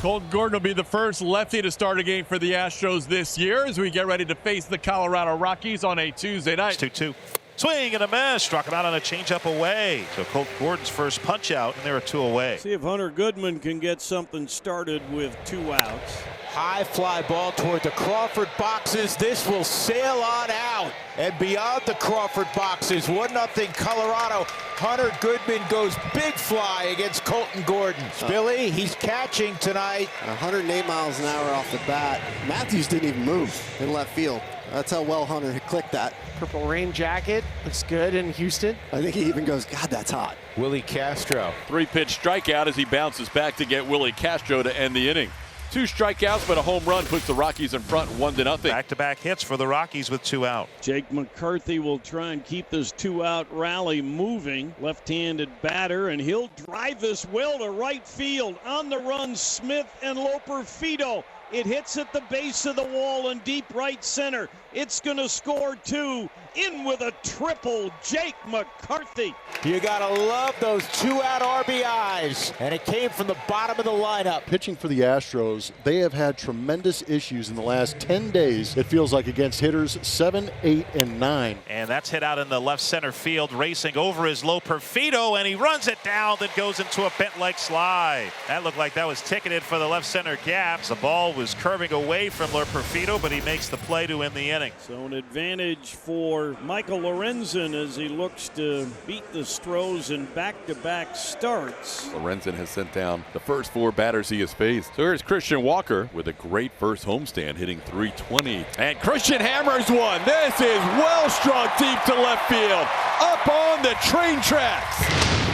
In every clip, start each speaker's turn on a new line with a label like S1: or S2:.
S1: Colton Gordon will be the first lefty to start a game for the Astros this year as we get ready to face the Colorado Rockies on a Tuesday night.
S2: 2-2. Swing and a miss. Struck him out on a changeup away. So Colton Gordon's first punch out, and there are 2 away.
S3: See if Hunter Goodman can get something started with 2 outs.
S4: High fly ball toward the Crawford boxes. This will sail on out and beyond the Crawford boxes. 1-0 Colorado. Hunter Goodman goes big fly against Colton Gordon. Billy, he's catching tonight.
S5: 108 miles an hour off the bat. Matthews didn't even move in left field. That's how well Hunter had clicked that.
S6: Purple rain jacket looks good in Houston.
S5: I think he even goes, God, that's hot.
S4: Willie Castro.
S1: 3-pitch strikeout as he bounces back to get Willie Castro to end the inning. 2 strikeouts, but a home run puts the Rockies in front 1-0.
S2: Back-to-back hits for the Rockies with 2 out.
S3: Jake McCarthy will try and keep this 2-out rally moving. Left-handed batter, and he'll drive this well to right field. On the run, Smith and Loperfido. It hits at the base of the wall in deep right center. It's going to score 2. In with a triple, Jake McCarthy.
S4: You gotta love those 2-out RBIs, and it came from the bottom of the lineup.
S7: Pitching for the Astros, they have had tremendous issues in the last 10 days, it feels like, against hitters 7, 8, and 9.
S2: And that's hit out in the left center field, racing over his Loperfido, and he runs it down, then goes into a bent-leg slide. That looked like that was ticketed for the left center gap. The ball was curving away from Loperfido, but he makes the play to end the inning.
S3: So an advantage for Michael Lorenzen as he looks to beat the Stros in back-to-back starts.
S8: Lorenzen has sent down the first 4 batters he has faced. So here's Christian Walker with a great first homestand, hitting .320.
S1: And Christian hammers one. This is well struck deep to left field. Up on the train tracks.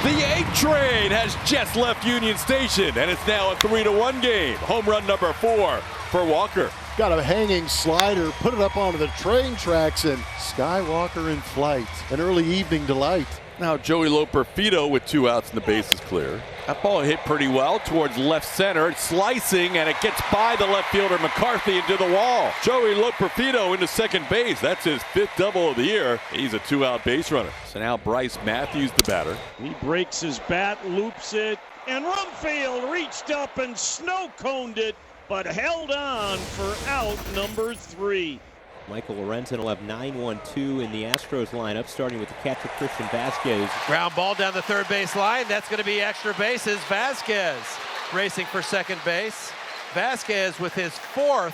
S1: The 8 train has just left Union Station, and it's now a 3-1 game. Home run number 4 for Walker.
S7: Got a hanging slider, put it up onto the train tracks, and Skywalker in flight. An early evening delight.
S8: Now Joey Loperfido with 2 outs and the base is clear.
S1: That ball hit pretty well towards left center. It's slicing, and it gets by the left fielder McCarthy into the wall. Joey Loperfido into second base. That's his 5th double of the year. He's a 2-out base runner. So now Bryce Matthews, the batter.
S3: He breaks his bat, loops it, and Rumfield reached up and snow-coned it, but held on for out number 3.
S9: Michael Lorenzen will have 9-1-2 in the Astros lineup, starting with the catcher Christian Vasquez.
S6: Ground ball down the third base line. That's going to be extra bases. Vasquez racing for second base. Vasquez with his 4th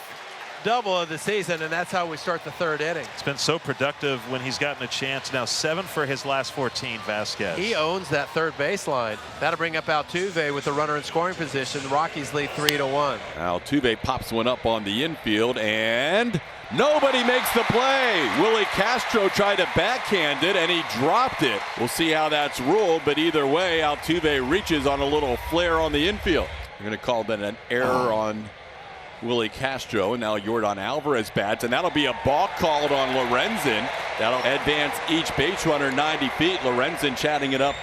S6: double of the season, and that's how we start the 3rd inning.
S2: It's been so productive when he's gotten a chance. Now 7 for his last 14, Vasquez.
S6: He owns that third base line. That'll bring up Altuve with the runner in scoring position. The Rockies lead 3-1.
S8: Altuve pops one up on the infield, and nobody makes the play. Willie Castro tried to backhand it, and he dropped it. We'll see how that's ruled, but either way, Altuve reaches on a little flare on the infield. We're going to call that an error on Willie Castro, and now Yordan Alvarez bats, and that'll be a balk called on Lorenzen. That'll advance each base runner 90 feet. Lorenzen chatting it up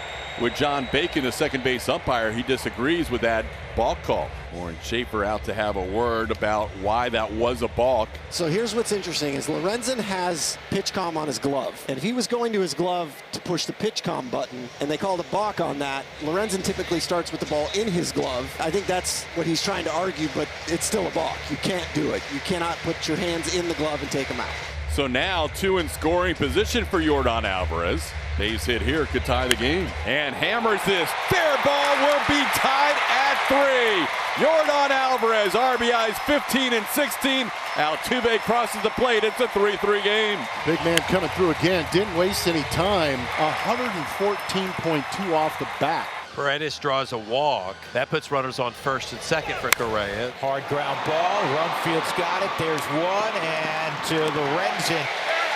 S8: with John Bacon, the second base umpire. He disagrees with that balk call. Warren Schaefer out to have a word about why that was a balk.
S5: So here's what's interesting is Lorenzen has PitchCom on his glove. And if he was going to his glove to push the PitchCom button and they called a balk on that, Lorenzen typically starts with the ball in his glove. I think that's what he's trying to argue, but it's still a balk. You can't do it. You cannot put your hands in the glove and take them out.
S8: So now 2 in scoring position for Yordan Alvarez. Base hit here could tie the game. And hammers this. Fair ball will be tied at 3. Yordan Alvarez, RBIs 15 and 16. Altuve crosses the plate. It's a 3-3 game.
S7: Big man coming through again. Didn't waste any time. 114.2 off the bat.
S6: Paredes draws a walk. That puts runners on first and second for Correa.
S4: Hard ground ball. Rumfield's got it. There's one, and to Lorenzen,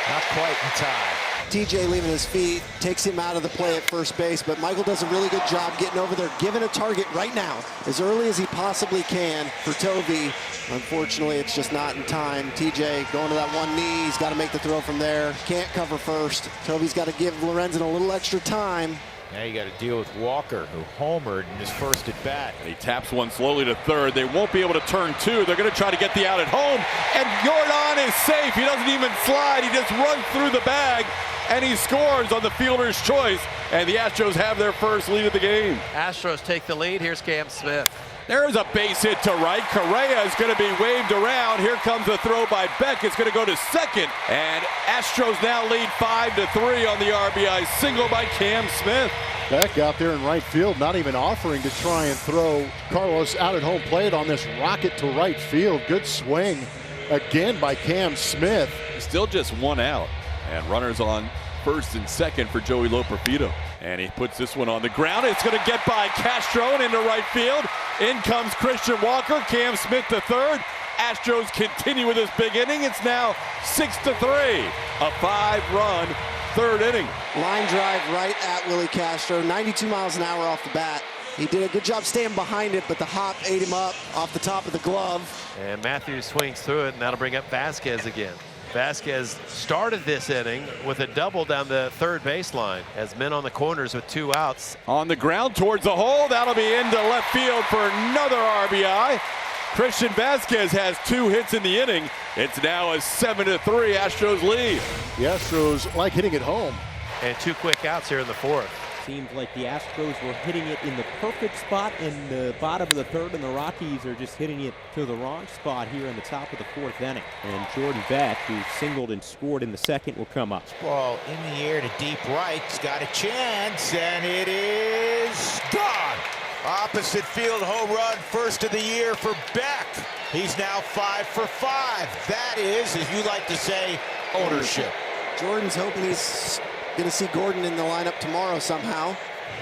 S4: not quite in time.
S5: TJ leaving his feet, takes him out of the play at first base, but Michael does a really good job getting over there, giving a target right now, as early as he possibly can for Toby. Unfortunately, it's just not in time. TJ going to that one knee, he's got to make the throw from there. Can't cover first. Toby's got to give Lorenzen a little extra time.
S4: Now you got to deal with Walker, who homered in his first at bat.
S8: He taps one slowly to third. They won't be able to turn 2. They're going to try to get the out at home. And Yordan is safe. He doesn't even slide. He just runs through the bag. And he scores on the fielder's choice. And the Astros have their first lead of the game.
S6: Astros take the lead. Here's Cam Smith.
S8: There's a base hit to right. Correa is going to be waved around. Here comes the throw by Beck. It's going to go to second. And Astros now lead 5-3 on the RBI single by Cam Smith.
S7: Beck out there in right field, not even offering to try and throw Carlos out at home plate on this rocket to right field. Good swing again by Cam Smith.
S8: Still just one out. And runners on first and second for Joey Loperfido. And he puts this one on the ground. It's going to get by Castro and into right field. In comes Christian Walker. Cam Smith the third. Astros continue with this big inning. It's now 6-3. A 5-run third inning.
S5: Line drive right at Willie Castro. 92 miles an hour off the bat. He did a good job staying behind it, but the hop ate him up off the top of the glove.
S6: And Matthews swings through it, and that'll bring up Vasquez again. Vasquez started this inning with a double down the third baseline as men on the corners with 2 outs.
S8: On the ground towards the hole. That'll be into left field for another RBI. Christian Vasquez has 2 hits in the inning. It's now a 7-3 Astros lead.
S7: The Astros like hitting it home.
S6: And 2 quick outs here in the fourth.
S9: Seems like the Astros were hitting it in the perfect spot in the bottom of the third, and the Rockies are just hitting it to the wrong spot here in the top of the fourth inning. And Jordan Beck, who singled and scored in the second, will come up.
S4: Ball in the air to deep right. He's got a chance, and it is gone. Opposite field home run, first of the year for Beck. He's now 5 for 5. That is, as you like to say, ownership.
S5: Jordan's hoping he's going to see Gordon in the lineup tomorrow somehow.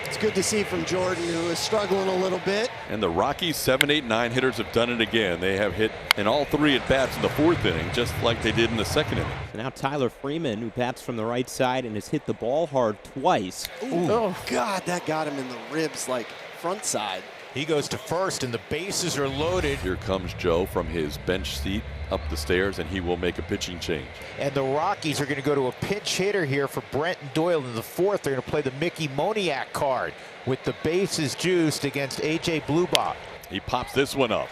S5: It's good to see from Jordan, who is struggling a little bit.
S8: And the Rockies 7, 8, 9 hitters have done it again. They have hit in all 3 at-bats in the fourth inning, just like they did in the second inning.
S9: So now Tyler Freeman, who bats from the right side and has hit the ball hard twice.
S5: Ooh. Oh, God, that got him in the ribs, like front side.
S4: He goes to first, and the bases are loaded.
S8: Here comes Joe from his bench seat up the stairs, and he will make a pitching change.
S4: And the Rockies are going to go to a pinch hitter here for Brenton Doyle in the fourth. They're going to play the Mickey Moniak card with the bases juiced against A.J. Bluebot.
S8: He pops this one up.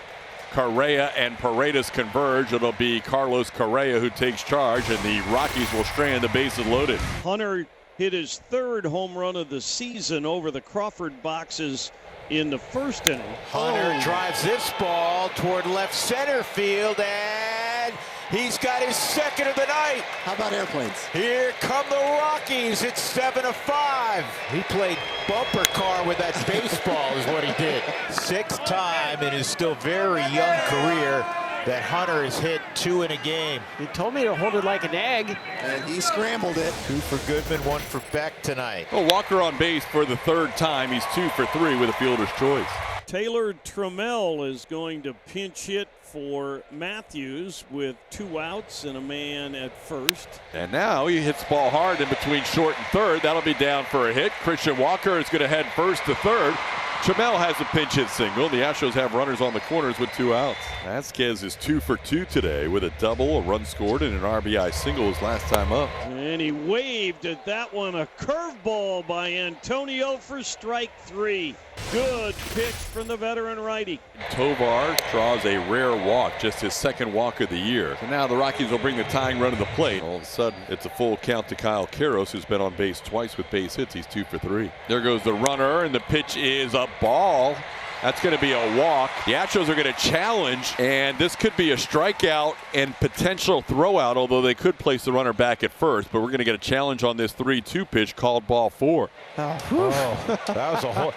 S8: Correa and Paredes converge. It'll be Carlos Correa who takes charge, and the Rockies will strand the bases loaded.
S3: Hunter hit his 3rd home run of the season over the Crawford boxes in the first inning.
S4: Hunter drives this ball toward left center field, and he's got his 2nd of the night.
S5: How about airplanes?
S4: Here come the Rockies. It's 7-5. He played bumper car with that baseball is what he did. 6th time in his still very young career that Hunter has hit 2 in a game.
S10: He told me to hold it like an egg.
S5: And he scrambled it.
S4: 2 for Goodman, 1 for Beck tonight.
S8: Well, Walker on base for the 3rd time. He's 2 for 3 with a fielder's choice.
S3: Taylor Trammell is going to pinch hit for Matthews with 2 outs and a man at first.
S8: And now he hits the ball hard in between short and third. That'll be down for a hit. Christian Walker is going to head first to third. Trammell has a pinch hit single. The Astros have runners on the corners with 2 outs. Vasquez is 2 for 2 today with a double, a run scored, and an RBI single his last time up.
S3: And he waved at that one. A curveball by Antonio for strike 3. Good pitch from the veteran righty.
S8: Tovar draws a rare walk, just his 2nd walk of the year. And now the Rockies will bring the tying run to the plate. All of a sudden, it's a full count to Kyle Karros, who's been on base twice with base hits. He's 2 for 3. There goes the runner, and the pitch is a ball. That's going to be a walk. The Astros are going to challenge, and this could be a strikeout and potential throwout, although they could place the runner back at first. But we're going to get a challenge on this 3-2 pitch called ball 4.
S4: That was a whole.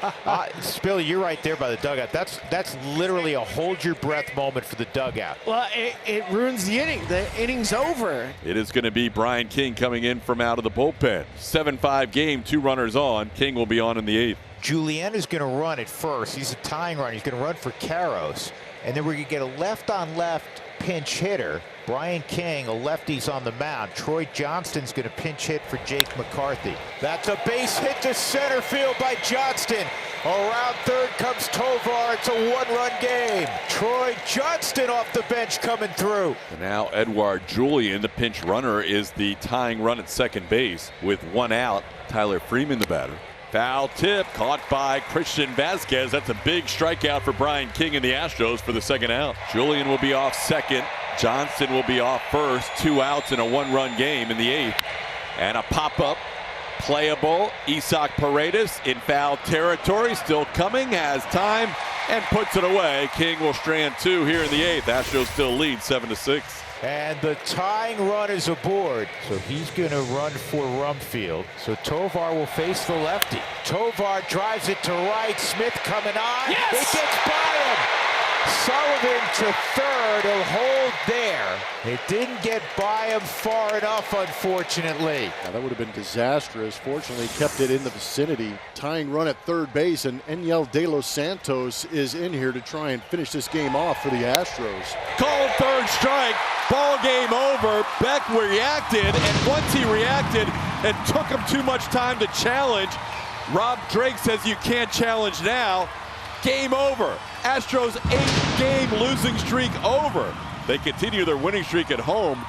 S4: Spilly, you're right there by the dugout. That's literally a hold your breath moment for the dugout.
S10: Well, it ruins the inning. The inning's over.
S8: It is going to be Brian King coming in from out of the bullpen. 7-5 game, 2 runners on. King will be on in the 8th.
S4: Julian is going to run at first. He's a tying run. He's going to run for Karros. And then we're going to get a left-on-left pinch hitter. Brian King, a lefty's on the mound. Troy Johnston's going to pinch hit for Jake McCarthy. That's a base hit to center field by Johnston. Around third comes Tovar. It's a 1-run game. Troy Johnston off the bench coming through.
S8: And now Edouard Julian, the pinch runner, is the tying run at second base with 1 out. Tyler Freeman, the batter. Foul tip caught by Christian Vasquez. That's a big strikeout for Brian King and the Astros for the 2nd out. Julian will be off 2nd. Johnston will be off first. 2 outs in a 1-run game in the 8th. And a pop-up, playable. Isaac Paredes in foul territory, still coming as time and puts it away. King will strand 2 here in the 8th. Astros still lead 7-6.
S4: And the tying run is aboard, so he's going to run for Rumfield. So Tovar will face the lefty. Tovar drives it to right. Smith coming on.
S10: Yes!
S4: It gets by him. Sullivan to third. He'll hold there. It didn't get by him far enough, unfortunately.
S7: Yeah, that would have been disastrous. Fortunately, kept it in the vicinity. Tying run at third base, and Enyel De Los Santos is in here to try and finish this game off for the Astros.
S1: Called third strike. Ball game over. Beck reacted, and once he reacted, it took him too much time to challenge. Rob Drake says you can't challenge now. Game over. Astros 8-game losing streak over. They continue their winning streak at home.